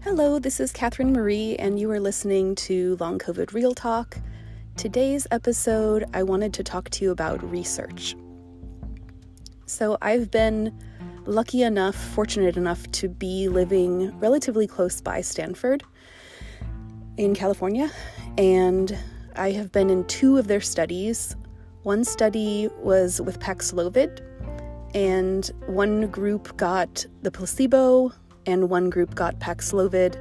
Hello, this is Catherine Marie, and you are listening to Long COVID Real Talk. Today's episode, I wanted to talk to you about research. So I've been fortunate enough to be living relatively close by Stanford in California, and I have been in two of their studies. One study was with Paxlovid, and one group got the placebo, and one group got Paxlovid,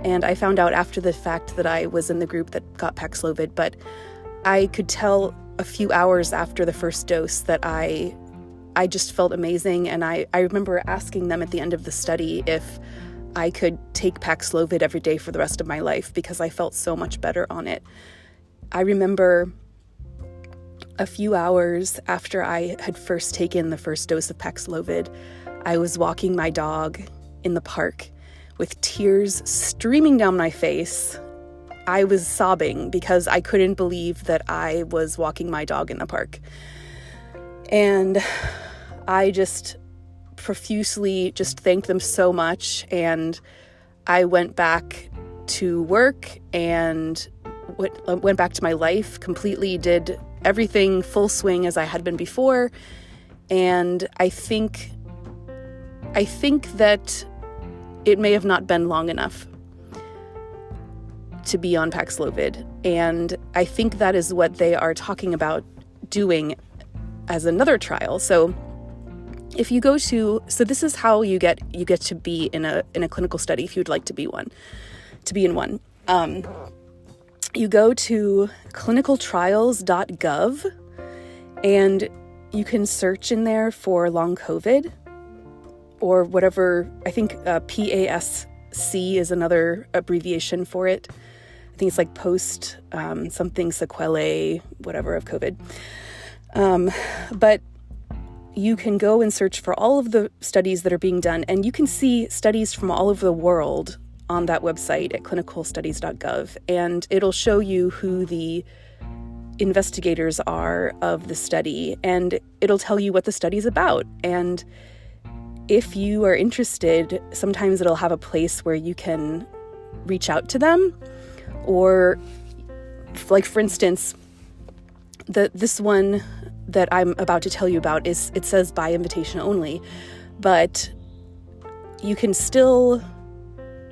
and I found out after the fact that I was in the group that got Paxlovid, but I could tell a few hours after the first dose that I just felt amazing, and I remember asking them at the end of the study if I could take Paxlovid every day for the rest of my life because I felt so much better on it. I remember a few hours after I had first taken the first dose of Paxlovid, I was walking my dog in the park with tears streaming down my face. I was sobbing because I couldn't believe that I was walking my dog in the park. And I just profusely just thanked them so much. And I went back to work and went back to my life, completely did everything full swing as I had been before. And I think that it may have not been long enough to be on Paxlovid. And I think that is what they are talking about doing as another trial. So if you so this is how you get to be in a clinical study if you'd like to be in one. You go to clinicaltrials.gov and you can search in there for long COVID, or whatever. I think PASC is another abbreviation for it. I think it's like post something sequelae, whatever, of COVID. But you can go and search for all of the studies that are being done, and you can see studies from all over the world on that website at clinicalstudies.gov, and it'll show you who the investigators are of the study, and it'll tell you what the study's about. And if you are interested, sometimes it'll have a place where you can reach out to them, or like, for instance, this one that I'm about to tell you about it says by invitation only, but you can still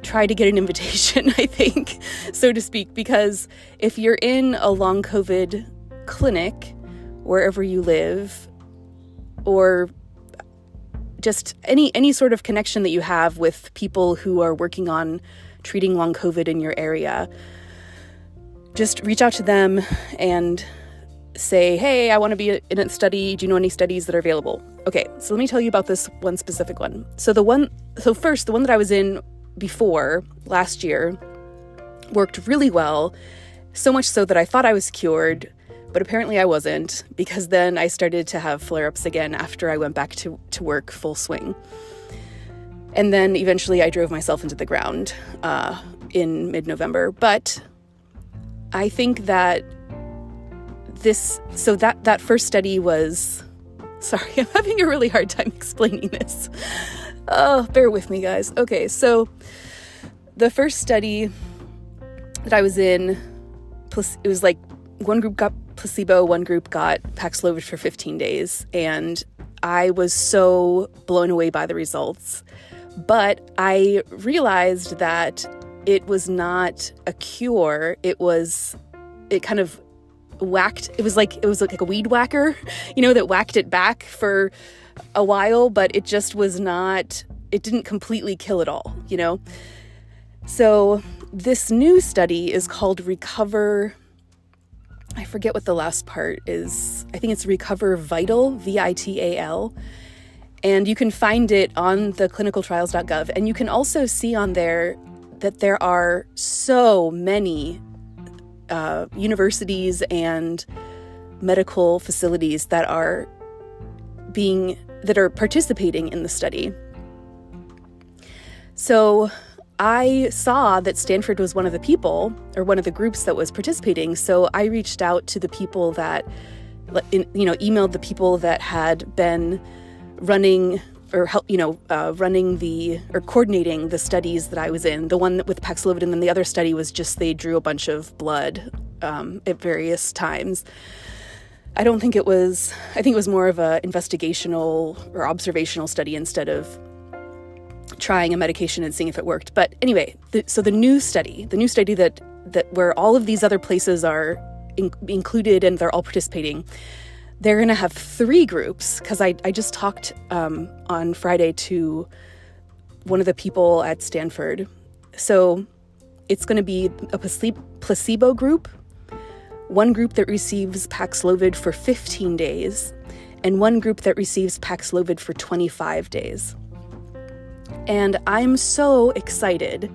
try to get an invitation, I think, so to speak, because if you're in a long COVID clinic wherever you live, or just any sort of connection that you have with people who are working on treating long COVID in your area, just reach out to them and say, hey, I want to be in a study. Do you know any studies that are available? Okay, so let me tell you about this one specific one. First, the one that I was in before last year worked really well, so much so that I thought I was cured, but apparently I wasn't, because then I started to have flare-ups again after I went back to work full swing. And then eventually I drove myself into the ground in mid-November. But I think that that first study was... Sorry, I'm having a really hard time explaining this. Oh, bear with me, guys. Okay, so the first study that I was in, it was like one group got placebo, one group got Paxlovid for 15 days, and I was so blown away by the results. But I realized that it was not a cure. It kind of whacked. It was like a weed whacker, that whacked it back for a while, but it just was not. It didn't completely kill it all, So this new study is called Recover. I forget what the last part is. I think it's Recover Vital, VITAL. And you can find it on the clinicaltrials.gov. And you can also see on there that there are so many universities and medical facilities that are participating in the study. So I saw that Stanford was one of the people, or one of the groups that was participating. So I reached out to the people that, emailed the people that had been running or help, running or coordinating the studies that I was in, the one with Paxlovid, and then the other study was just they drew a bunch of blood at various times. I think it was more of a investigational or observational study instead of trying a medication and seeing if it worked. But anyway, so the new study that where all of these other places are included and they're all participating, they're going to have 3 groups, because I just talked on Friday to one of the people at Stanford. So it's going to be a placebo group, one group that receives Paxlovid for 15 days, and one group that receives Paxlovid for 25 days. And I'm so excited.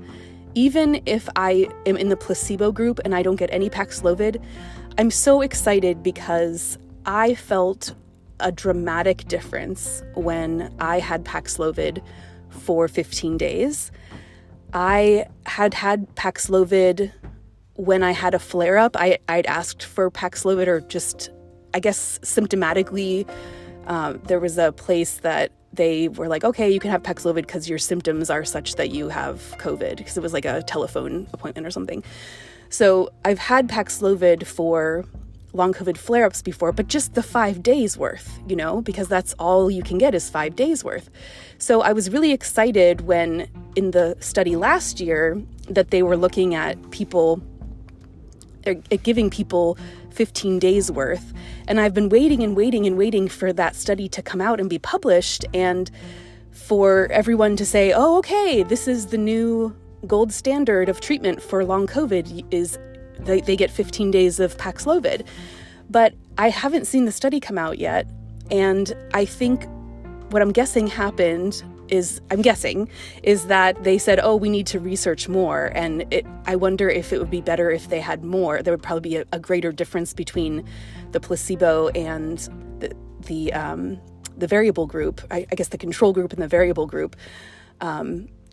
Even if I am in the placebo group and I don't get any Paxlovid, I'm so excited because I felt a dramatic difference when I had Paxlovid for 15 days. I had Paxlovid when I had a flare-up. I'd asked for Paxlovid, or just, I guess, symptomatically. There was a place that they were like, okay, you can have Paxlovid because your symptoms are such that you have COVID, because it was like a telephone appointment or something. So I've had Paxlovid for long COVID flare-ups before, but just the 5 days worth, because that's all you can get is 5 days worth. So I was really excited when in the study last year that they were looking at giving people 15 days worth. And I've been waiting for that study to come out and be published, and for everyone to say, oh, okay, this is the new gold standard of treatment for long COVID, is they get 15 days of Paxlovid. But I haven't seen the study come out yet. And I think what I'm guessing happened is that they said, oh, we need to research more. And I wonder if it would be better if they had more. There would probably be a greater difference between the placebo and the variable group, I guess the control group and the variable group,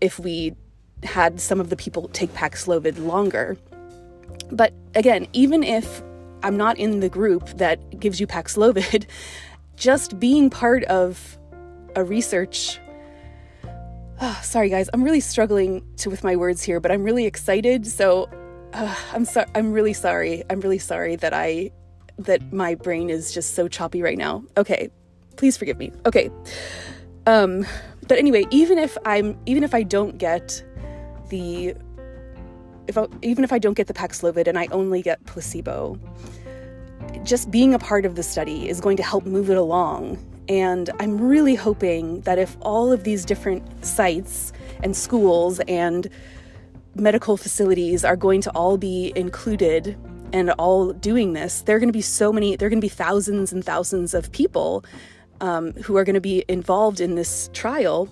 if we had some of the people take Paxlovid longer. But again, even if I'm not in the group that gives you Paxlovid, just being part of a research... sorry guys, I'm really struggling with my words here, but I'm really excited. So I'm really sorry. I'm really sorry that my brain is just so choppy right now. Okay, please forgive me. Okay. But anyway, even if I don't get the Paxlovid and I only get placebo, just being a part of the study is going to help move it along. And I'm really hoping that if all of these different sites and schools and medical facilities are going to all be included and all doing this, there are going to be thousands and thousands of people who are going to be involved in this trial.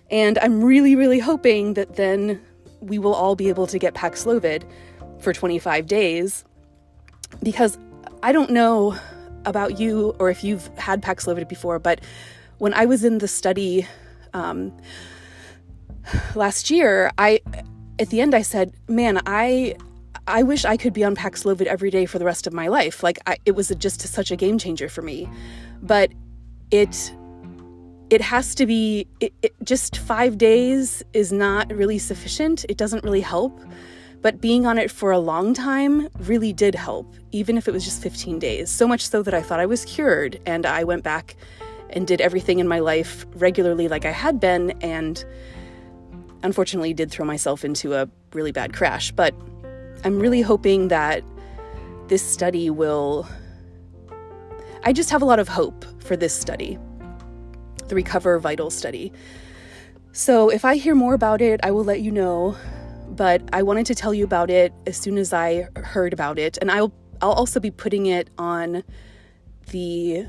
And I'm really, really hoping that then we will all be able to get Paxlovid for 25 days, because I don't know about you or if you've had Paxlovid before, but when I was in the study last year, at the end I said, man, I wish I could be on Paxlovid every day for the rest of my life. It was just such a game changer for me. But it has to be, just 5 days is not really sufficient. It doesn't really help. But being on it for a long time really did help, even if it was just 15 days. So much so that I thought I was cured, and I went back and did everything in my life regularly like I had been, and unfortunately did throw myself into a really bad crash. But I'm really hoping that this study I just have a lot of hope for this study, the Recover Vital study. So if I hear more about it, I will let you know. But I wanted to tell you about it as soon as I heard about it. And I'll also be putting it in the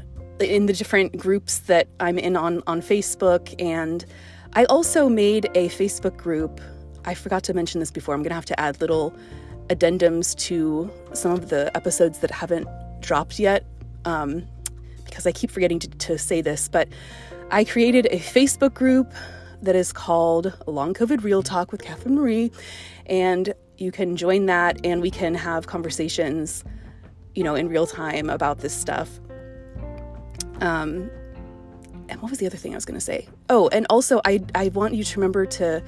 different groups that I'm in on Facebook. And I also made a Facebook group. I forgot to mention this before. I'm going to have to add little addendums to some of the episodes that haven't dropped yet, because I keep forgetting to say this. But I created a Facebook group that is called Long COVID Real Talk with Catherine Marie, and you can join that and we can have conversations, in real time about this stuff. and what was the other thing I was going to say? Oh, and also I want you to remember to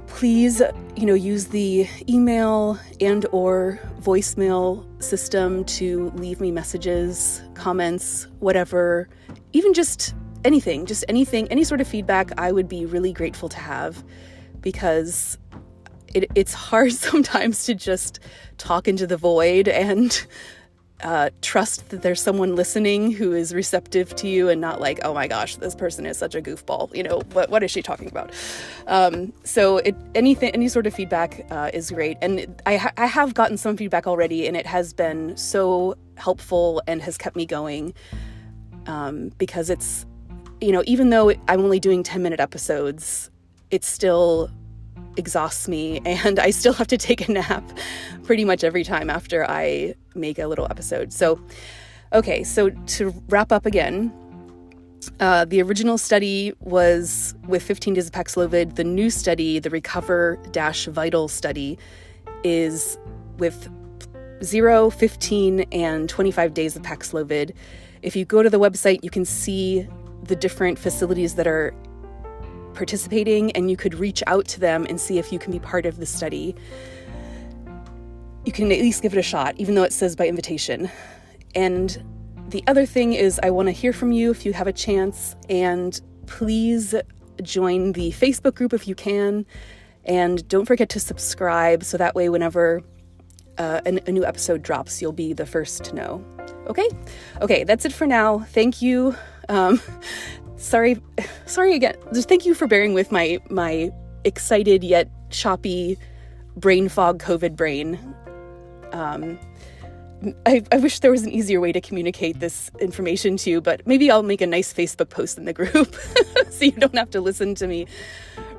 please, use the email and or voicemail system to leave me messages, comments, whatever, even just anything, any sort of feedback I would be really grateful to have, because it's hard sometimes to just talk into the void and trust that there's someone listening who is receptive to you and not like, oh my gosh, this person is such a goofball. What is she talking about? So any sort of feedback is great. And I have gotten some feedback already, and it has been so helpful and has kept me going, because it's, even though I'm only doing 10-minute episodes, it still exhausts me, and I still have to take a nap pretty much every time after I make a little episode. So, okay, so to wrap up again, the original study was with 15 days of Paxlovid. The new study, the Recover-Vital study, is with 0, 15, and 25 days of Paxlovid. If you go to the website, you can see the different facilities that are participating, and you could reach out to them and see if you can be part of the study. You can at least give it a shot, even though it says by invitation. And the other thing is, I want to hear from you if you have a chance, and please join the Facebook group if you can, and don't forget to subscribe, so that way whenever a new episode drops, you'll be the first to know. Okay, that's it for now. Thank you. Sorry again. Just thank you for bearing with my excited yet choppy brain fog COVID brain. I wish there was an easier way to communicate this information to you, but maybe I'll make a nice Facebook post in the group so you don't have to listen to me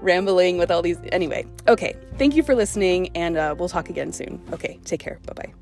rambling with all these. Anyway, okay. Thank you for listening, and we'll talk again soon. Okay, take care. Bye-bye.